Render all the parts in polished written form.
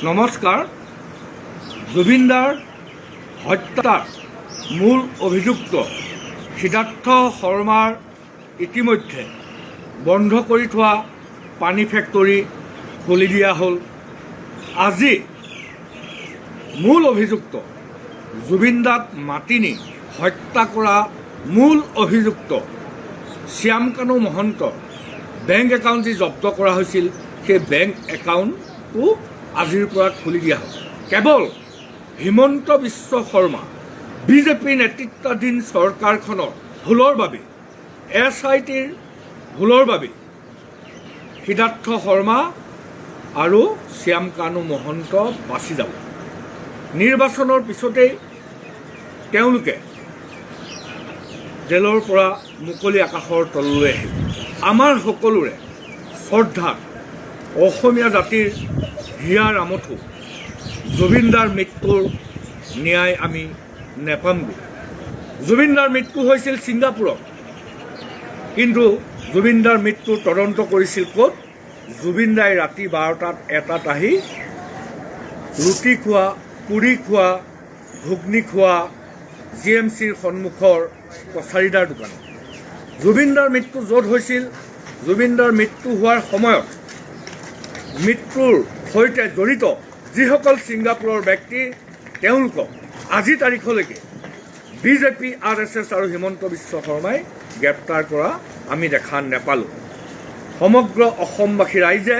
নমস্কাৰ। জুবিনদাৰ হত্যাৰ মূল অভিযুক্ত সিদ্ধাৰ্থ শৰ্মাৰ ইতিমধ্যে বন্ধ কৰি থোৱা পানী ফেক্টৰী খুলি দিয়া হ'ল। আজি মূল অভিযুক্ত জুবিনদাক মাতি নি হত্যা কৰা মূল অভিযুক্ত শ্যামকানু মহন্তৰ বেংক একাউণ্ট যি জব্দ কৰা হৈছিল, সেই বেংক একাউণ্টটো আজিৰ পৰা খুলি দিয়া হ'ল। কেৱল হিমন্ত বিশ্ব শৰ্মা বিজেপি নেতৃত্বাধীন চৰকাৰখনৰ ভুলৰ বাবে, SITৰ ভুলৰ বাবে সিদ্ধাৰ্থ শৰ্মা আৰু শ্যামকানু মহন্ত বাচি যাব। নিৰ্বাচনৰ পিছতেই তেওঁলোকে জেলৰ পৰা মুকলি আকাশৰ তললৈ আহিব। আমাৰ সকলোৰে শ্ৰদ্ধা অসমীয়া জাতিৰ হিয়াৰ আমঠু জুবিনদাৰ মৃত্যুৰ ন্যায় আমি নেপামগৈ। জুবিনদাৰ মৃত্যু হৈছিল ছিংগাপুৰত, কিন্তু জুবিনদাৰ মৃত্যুৰ তদন্ত কৰিছিল ক'ত? জুবিনদাই ৰাতি 12টাত 1টাত আহি ৰুটি খোৱা, পুৰি খোৱা, ঘুগনি খোৱা GMCৰ সন্মুখৰ কছাৰীদাৰ দোকানত। জুবিনদাৰ মৃত্যু য'ত হৈছিল, জুবিনদাৰ মৃত্যু হোৱাৰ সময়ত মৃত্যুৰ সৈতে জড়িত যিসকল ছিংগাপুৰৰ ব্যক্তি, তেওঁলোকক আজি তাৰিখলৈকে বিজেপি, RSS আৰু হিমন্ত বিশ্ব শৰ্মাই গ্ৰেপ্তাৰ কৰা আমি দেখা নেপালোঁ। সমগ্ৰ অসমবাসী ৰাইজে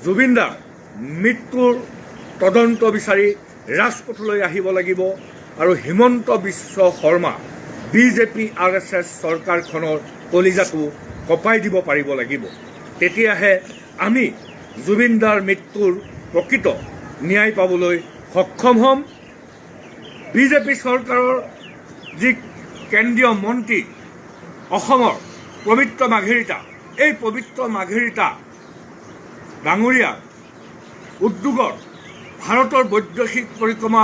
জুবিনদাৰ মৃত্যুৰ তদন্ত বিচাৰি ৰাজপথলৈ আহিব লাগিব আৰু হিমন্ত বিশ্ব শৰ্মা বিজেপি, RSS চৰকাৰখনৰ কলিজাটো কঁপাই দিব পাৰিব লাগিব। তেতিয়াহে আমি জুবিনদাৰ মৃত্যুৰ প্ৰকৃত ন্যায় পাবলৈ সক্ষম হ'ম। বিজেপি চৰকাৰৰ যি কেন্দ্ৰীয় মন্ত্ৰী অসমৰ পবিত্ৰ মাৰ্ঘেৰিটা, এই পবিত্ৰ মাৰ্ঘেৰিটা ডাঙৰীয়াৰ উদ্যোগত, ভাৰতৰ বৈদেশিক পৰিক্ৰমা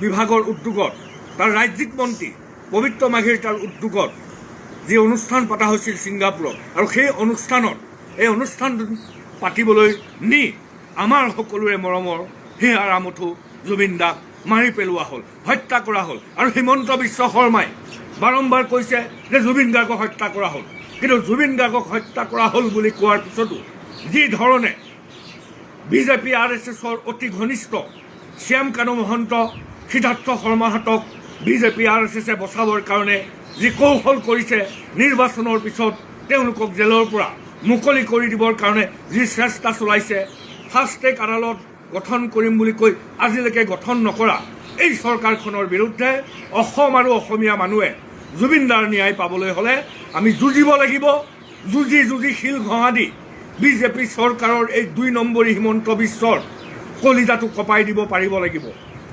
বিভাগৰ উদ্যোগত, তাৰ ৰাজ্যিক মন্ত্ৰী পবিত্ৰ মাৰ্ঘেৰিটাৰ উদ্যোগত যি অনুষ্ঠান পতা হৈছিল ছিংগাপুৰত, আৰু সেই অনুষ্ঠানত এই অনুষ্ঠান পাতিবলৈ নি আমাৰ সকলোৰে মৰমৰ হিয়াৰ আমঠু জুবিনদাক মাৰি পেলোৱা হ'ল, হত্যা কৰা হ'ল। আৰু হিমন্ত বিশ্ব শৰ্মাই বাৰম্বাৰ কৈছে যে জুবিন গাৰ্গক হত্যা কৰা হ'ল, কিন্তু জুবিন গাৰ্গক হত্যা কৰা হ'ল বুলি কোৱাৰ পিছতো যি ধৰণে বিজেপি, RSSৰ অতি ঘনিষ্ঠ শ্যামকানু মহন্ত, সিদ্ধাৰ্থ শৰ্মাহঁতক বিজেপি, RSSে বচাবৰ কাৰণে যি কৌশল কৰিছে, নিৰ্বাচনৰ পিছত তেওঁলোকক জেলৰ পৰা মুকলি কৰি দিবৰ কাৰণে যি চেষ্টা চলাইছে, ফাষ্ট ট্ৰেক আদালত গঠন কৰিম বুলি কৈ আজিলৈকে গঠন নকৰা এই চৰকাৰখনৰ বিৰুদ্ধে অসম আৰু অসমীয়া মানুহে জুবিনদাৰ ন্যায় পাবলৈ হ'লে আমি যুঁজিব লাগিব। যুঁজি যুঁজি শিল ঘঁহা দি বিজেপি চৰকাৰৰ এই 2 নম্বৰী হিমন্ত বিশ্বৰ কলিজাটো কঁপাই দিব পাৰিব লাগিব।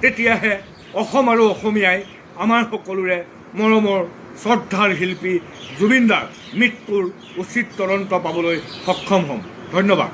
তেতিয়াহে অসম আৰু অসমীয়াই আমাৰ সকলোৰে মৰমৰ শ্ৰদ্ধাৰ শিল্পী জুবিনদাৰ মৃত্যুৰ উচিত তদন্ত পাবলৈ সক্ষম হ'ম। ধন্যবাদ।